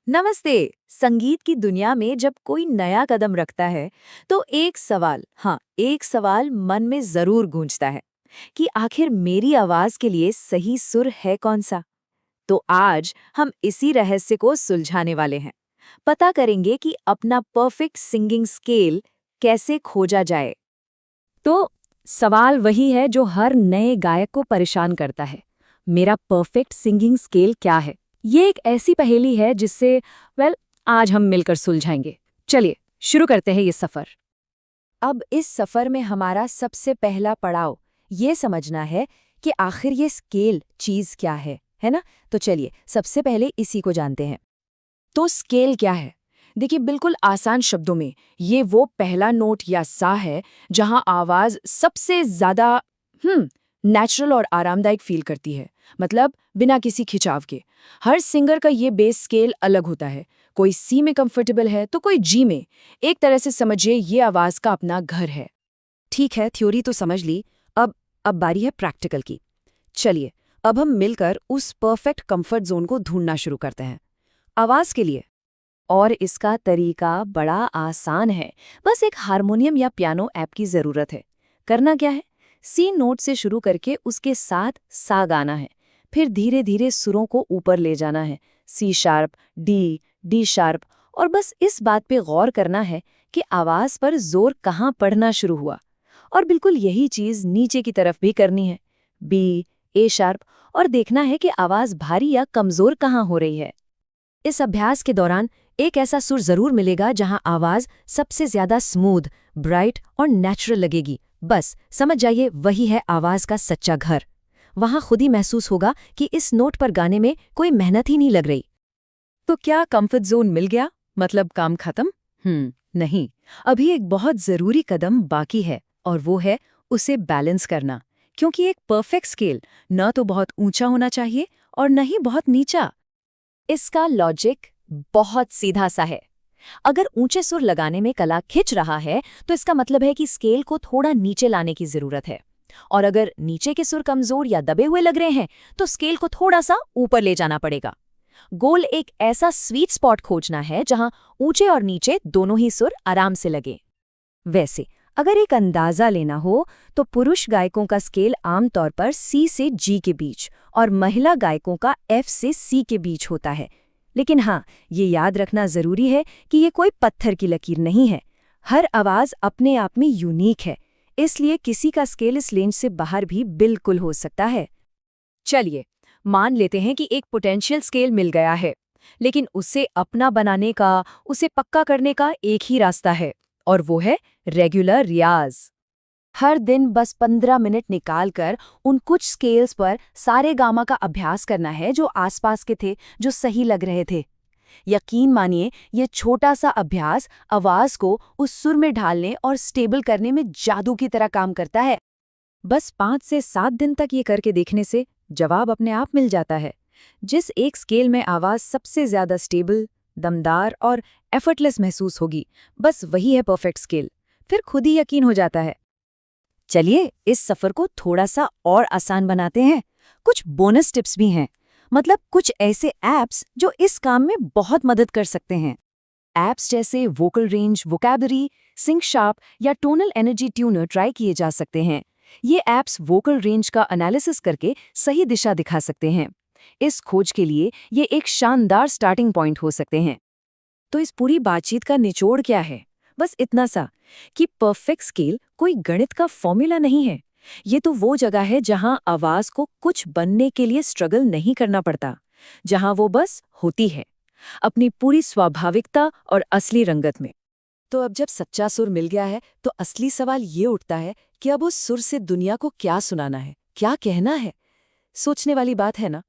नमस्ते। संगीत की दुनिया में जब कोई नया कदम रखता है तो एक सवाल मन में जरूर गूंजता है कि आखिर मेरी आवाज के लिए सही सुर है कौन सा। तो आज हम इसी रहस्य को सुलझाने वाले हैं। पता करेंगे कि अपना परफेक्ट सिंगिंग स्केल कैसे खोजा जाए। तो सवाल वही है जो हर नए गायक को परेशान करता है। मेरा परफेक्ट सिंगिंग स्केल क्या है? ये एक ऐसी पहेली है जिससे आज हम मिलकर सुलझाएंगे। चलिए शुरू करते हैं ये सफर। अब इस सफर में हमारा सबसे पहला पड़ाव ये समझना है कि आखिर ये स्केल चीज क्या है ना? तो चलिए सबसे पहले इसी को जानते हैं। तो स्केल क्या है? देखिए, बिल्कुल आसान शब्दों में ये वो पहला नोट या सा है जहां आवाज सबसे ज्यादा नेचुरल और आरामदायक फील करती है। मतलब बिना किसी खिंचाव के। हर सिंगर का ये बेस स्केल अलग होता है। कोई सी में कंफर्टेबल है तो कोई जी में। एक तरह से समझिए ये आवाज का अपना घर है। ठीक है, थ्योरी तो समझ ली। अब बारी है प्रैक्टिकल की। चलिए अब हम मिलकर उस परफेक्ट कंफर्ट जोन को ढूंढना शुरू करते हैं आवाज के लिए। और इसका तरीका बड़ा आसान है। बस एक हारमोनियम या पियानो ऐप की जरूरत है। करना क्या है? सी नोट से शुरू करके उसके साथ सा गाना है। फिर धीरे धीरे सुरों को ऊपर ले जाना है। C sharp, D sharp. और बस इस बात पे गौर करना है कि आवाज पर जोर कहाँ पड़ना शुरू हुआ। और बिल्कुल यही चीज नीचे की तरफ भी करनी है। बी, ए शार्प। और देखना है कि आवाज भारी या कमजोर कहाँ हो रही है। इस अभ्यास के दौरान एक ऐसा सुर जरूर मिलेगा जहां आवाज सबसे ज्यादा स्मूथ, ब्राइट और नेचुरल लगेगी। बस समझ जाइए वही है आवाज का सच्चा घर। वहां खुद ही महसूस होगा कि इस नोट पर गाने में कोई मेहनत ही नहीं लग रही। तो क्या कंफर्ट जोन मिल गया? मतलब काम खत्म? नहीं। अभी एक बहुत जरूरी कदम बाकी है और वो है उसे बैलेंस करना। क्योंकि एक परफेक्ट स्केल न तो बहुत ऊंचा होना चाहिए और न ही बहुत नीचा। इसका लॉजिक बहुत सीधा सा है। अगर ऊंचे सुर लगाने में गला खिंच रहा है तो इसका मतलब है कि स्केल को थोड़ा नीचे लाने की जरूरत है। और अगर नीचे के सुर कमजोर या दबे हुए लग रहे हैं तो स्केल को थोड़ा सा ऊपर ले जाना पड़ेगा। गोल एक ऐसा स्वीट स्पॉट खोजना है जहां ऊंचे और नीचे दोनों ही सुर आराम से लगे। वैसे अगर एक अंदाजा लेना हो तो पुरुष गायकों का स्केल आमतौर पर सी से जी के बीच और महिला गायकों का एफ से सी के बीच होता है। लेकिन हाँ, ये याद रखना जरूरी है कि ये कोई पत्थर की लकीर नहीं है। हर आवाज अपने आप में यूनिक है, इसलिए किसी का स्केल इस रेंज से बाहर भी बिल्कुल हो सकता है। चलिए मान लेते हैं कि एक पोटेंशियल स्केल मिल गया है, लेकिन उसे अपना बनाने का, उसे पक्का करने का एक ही रास्ता है और वो है रेगुलर रियाज। हर दिन बस 15 मिनट निकालकर उन कुछ स्केल्स पर सारे गामा का अभ्यास करना है जो आसपास के थे, जो सही लग रहे थे। यकीन मानिए ये छोटा सा अभ्यास आवाज को उस सुर में ढालने और स्टेबल करने में जादू की तरह काम करता है। बस 5 से 7 दिन तक ये करके देखने से जवाब अपने आप मिल जाता है। जिस एक स्केल में आवाज सबसे ज्यादा स्टेबल, दमदार और एफर्टलेस महसूस होगी, बस वही है परफेक्ट स्केल। फिर खुद ही यकीन हो जाता है। चलिए इस सफर को थोड़ा सा और आसान बनाते हैं। कुछ बोनस टिप्स भी हैं। मतलब कुछ ऐसे ऐप्स जो इस काम में बहुत मदद कर सकते हैं। ऐप्स जैसे vocal range, vocabulary, sync sharp या टोनल एनर्जी ट्यूनर ट्राई किए जा सकते हैं। ये ऐप्स वोकल रेंज का एनालिसिस करके सही दिशा दिखा सकते हैं। इस खोज के लिए ये एक शानदार स्टार्टिंग पॉइंट हो सकते हैं। तो इस पूरी बातचीत का निचोड़ क्या है? बस इतना सा कि परफेक्ट स्केल कोई गणित का फॉर्मूला नहीं है। ये तो वो जगह है जहां आवाज को कुछ बनने के लिए स्ट्रगल नहीं करना पड़ता, जहां वो बस होती है अपनी पूरी स्वाभाविकता और असली रंगत में। तो अब जब सच्चा सुर मिल गया है तो असली सवाल ये उठता है कि अब उस सुर से दुनिया को क्या सुनाना है, क्या कहना है। सोचने वाली बात है ना?